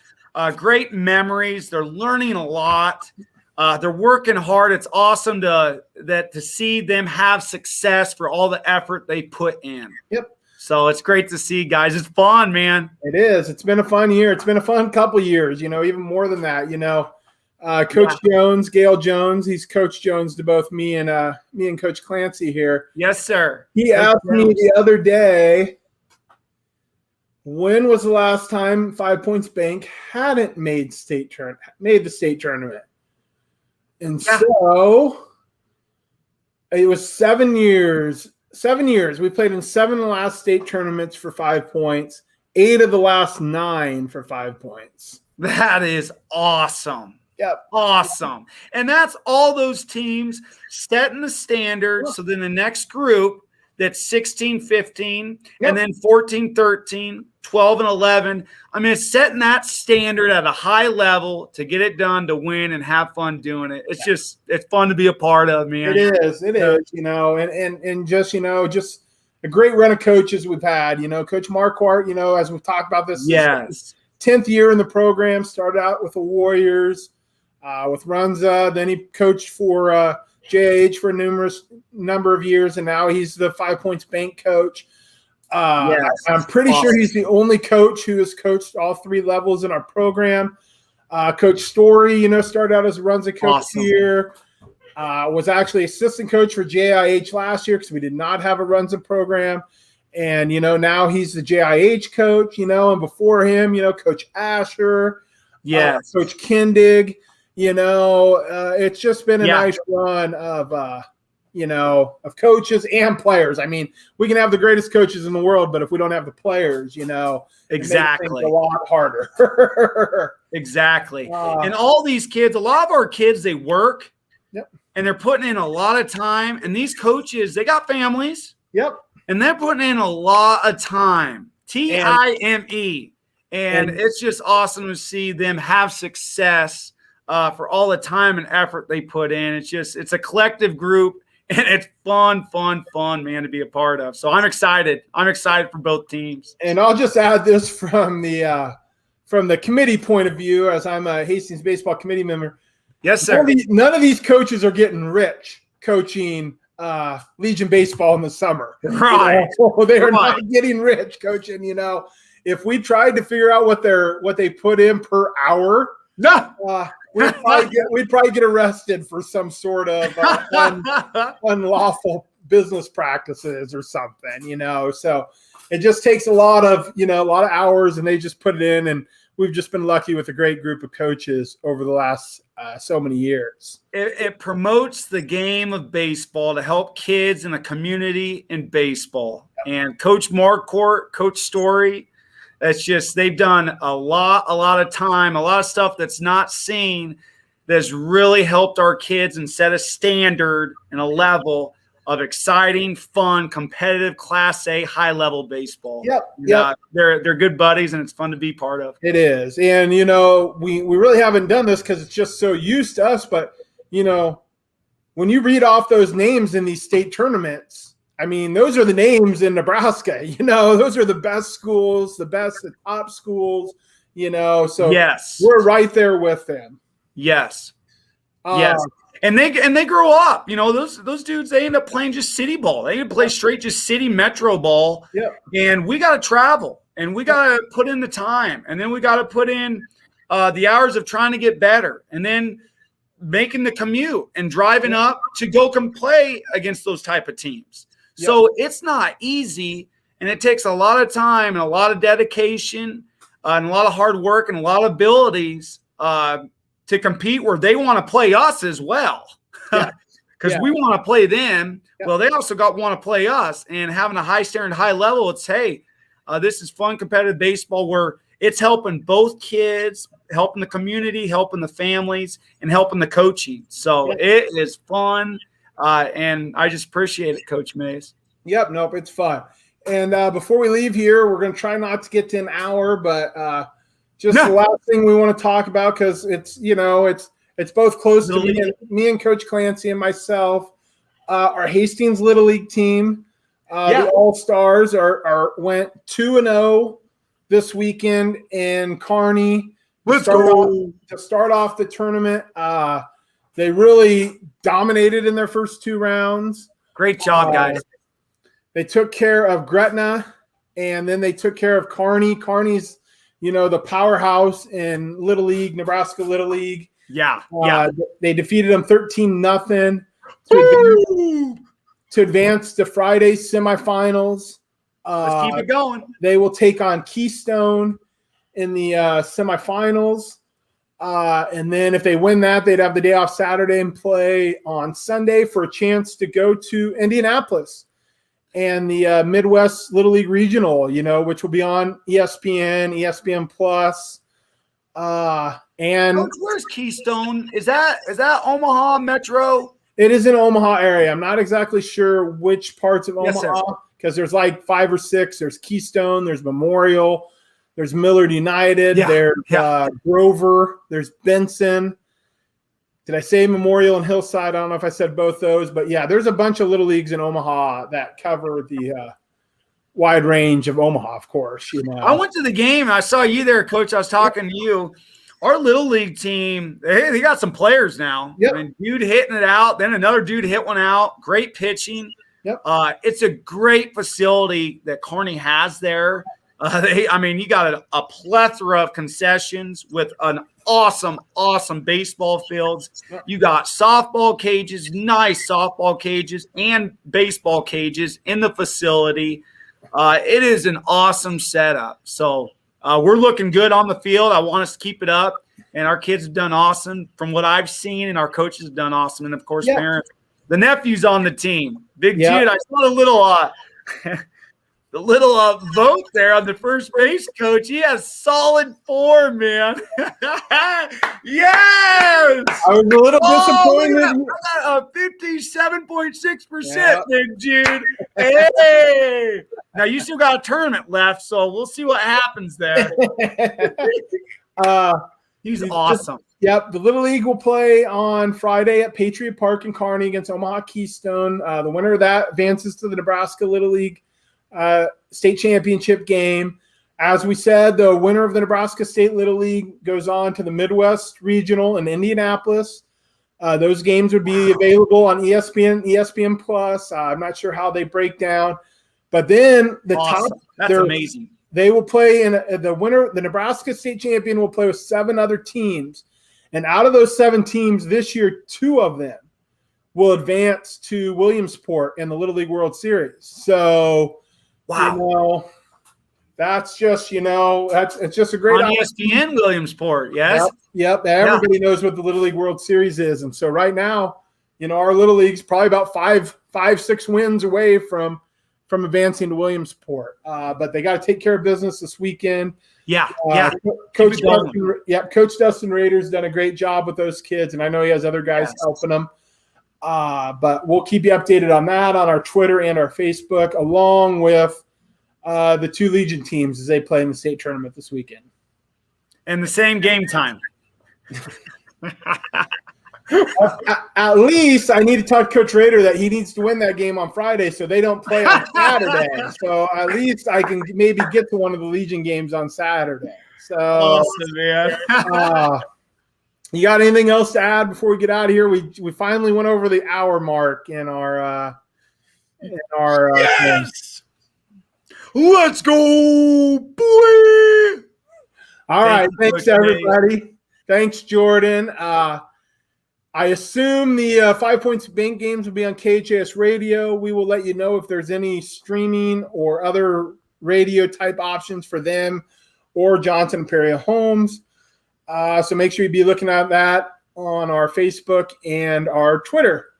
great memories. They're learning a lot. They're working hard. It's awesome to see them have success for all the effort they put in. Yep. So it's great to see, guys. It's fun, man. It is. It's been a fun year. It's been a fun couple years, even more than that, Coach Jones, Gail Jones, he's Coach Jones to both me and Coach Clancy here. Yes, sir. He asked me the other day, when was the last time 5 Points Bank hadn't made the state tournament? And so it was 7 years. 7 years. We played in 7 of the last state tournaments for 5 points, 8 of the last 9 for 5 points. That is awesome. Yep. Awesome. And that's all those teams setting the standard. So then the next group that's 16, 15, and then 14, 13, 12, and 11. I mean, it's setting that standard at a high level to get it done, to win, and have fun doing it. It's just – it's fun to be a part of, man. It is, and just, just a great run of coaches we've had. Coach Marquardt, as we've talked about this. Yes. 10th year in the program, started out with the Warriors, with Runza. Then he coached for JH for a number of years, and now he's the 5 Points Bank coach. I'm pretty sure he's the only coach who has coached all 3 levels in our program. Coach Story, started out as a Runza coach here. Was actually assistant coach for JIH last year because we did not have a Runza program. And, now he's the JIH coach, and before him, Coach Asher, Coach Kindig. It's just been a nice run of coaches and players. I mean, we can have the greatest coaches in the world, but if we don't have the players, exactly, it makes things a lot harder. Exactly. And all these kids, a lot of our kids, they work, and they're putting in a lot of time. And these coaches, they got families, and they're putting in a lot of time. TIME, and it's just awesome to see them have success. For all the time and effort they put in. It's a collective group, and it's fun, man, to be a part of. So I'm excited. I'm excited for both teams. And I'll just add this from the committee point of view, as I'm a Hastings baseball committee member. Yes, sir. None of these coaches are getting rich coaching Legion baseball in the summer. Right. They are not getting rich coaching. If we tried to figure out what they put in per hour, we'd probably get arrested for some sort of unlawful business practices or something. So it just takes a lot of hours, and they just put it in, and we've just been lucky with a great group of coaches over the last so many years. It promotes the game of baseball to help kids in the community in baseball. And Coach Marcourt, Coach Story, they've done a lot of time, a lot of stuff that's not seen that's really helped our kids and set a standard and a level of exciting, fun, competitive, Class A, high-level baseball. Yep. They're good buddies, and it's fun to be part of. It is. And, we really haven't done this because it's just so used to us. But, when you read off those names in these state tournaments, I mean, those are the names in Nebraska. Those are the best schools, the top schools, So yes, we're right there with them. Yes. Yes. And they grow up, those dudes, they end up playing just city ball. They can play straight just city metro ball. Yeah. And we got to travel, and we got to put in the time, and then we got to put in the hours of trying to get better, and then making the commute and driving up to go play against those type of teams. Yeah. So it's not easy, and it takes a lot of time and a lot of dedication and a lot of hard work and a lot of abilities to compete where they want to play us as well. Because we want to play them. Yeah. Well, they also want to play us, and having a high standard, high level, it's, hey, this is fun, competitive baseball where it's helping both kids, helping the community, helping the families, and helping the coaching. So it is fun, and I just appreciate it, Coach Mays. Yep, nope, it's fun. And before we leave here, we're going to try not to get to an hour, but the last thing we want to talk about, because it's it's both close to me and Coach Clancy and myself. Our Hastings Little League team, the All-Stars, went 2-0 this weekend in Kearney. Let's go. To start off the tournament, they really dominated in their first two rounds. Great job, guys. They took care of Gretna, and then they took care of Kearney. Kearney's the powerhouse in Little League, Nebraska Little League. Yeah. They defeated them 13-0 to advance to Friday's semifinals. Let's keep it going. They will take on Keystone in the semifinals. And then if they win that, they'd have the day off Saturday and play on Sunday for a chance to go to Indianapolis and the Midwest Little League Regional, which will be on ESPN Plus. And Coach, where's Keystone? Is that Omaha Metro? It is in Omaha area. I'm not exactly sure which parts of Omaha, because there's like 5 or 6. There's Keystone, there's Memorial, there's Millard United, there's Grover, there's Benson. Did I say Memorial and Hillside? I don't know if I said both those, but there's a bunch of little leagues in Omaha that cover the wide range of Omaha, of course. I went to the game. I saw you there, Coach. I was talking to you. Our little league team, they got some players now. Yep. I mean, dude hitting it out, then another dude hit one out. Great pitching. Yep. It's a great facility that Kearney has there. You got a plethora of concessions with an awesome baseball fields. You got softball cages, nice softball cages, and baseball cages in the facility. It is an awesome setup. So we're looking good on the field. I want us to keep it up. And our kids have done awesome from what I've seen, and our coaches have done awesome. And, of course, parents. The nephew's on the team. Big Jude, I saw the little vote there on the first base coach. He has solid form, man. Yes! I was a little disappointed. I got a 57.6%, Big Jude. Hey! Now, you still got a tournament left, so we'll see what happens there. He's awesome. Yep, the Little League will play on Friday at Patriot Park in Kearney against Omaha Keystone. The winner of that advances to the Nebraska Little League state championship game. As we said, the winner of the Nebraska State Little League goes on to the Midwest Regional in Indianapolis. Those games would be available on ESPN, ESPN Plus. I'm not sure how they break down, but then the top. That's amazing. They will play in the winner. The Nebraska state champion will play with 7 other teams, and out of those 7 teams this year, 2 of them will advance to Williamsport in the Little League World Series. So, wow. That's just, it's just a great on ESPN Williamsport. Yes. Yep. Everybody knows what the Little League World Series is. And so right now, our Little League's probably about 5-6 wins away from advancing to Williamsport. But they got to take care of business this weekend. Yeah. Coach Dustin Rader's done a great job with those kids. And I know he has other guys helping them. But we'll keep you updated on that on our Twitter and our Facebook, along with the 2 Legion teams as they play in the state tournament this weekend. And the same game time. At least I need to talk to Coach Rader that he needs to win that game on Friday so they don't play on Saturday. So at least I can maybe get to one of the Legion games on Saturday. So awesome, man. You got anything else to add before we get out of here? We finally went over the hour mark in our yes. Let's go, boy. All right. Thanks, everybody. Thanks, Jordan. I assume the 5 Points Bank games will be on KHAS Radio. We will let you know if there's any streaming or other radio type options for them or Johnson Imperial Homes. So make sure you be looking at that on our Facebook and our Twitter.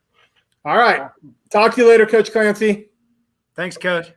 All right. Talk to you later, Coach Clancy. Thanks, Coach.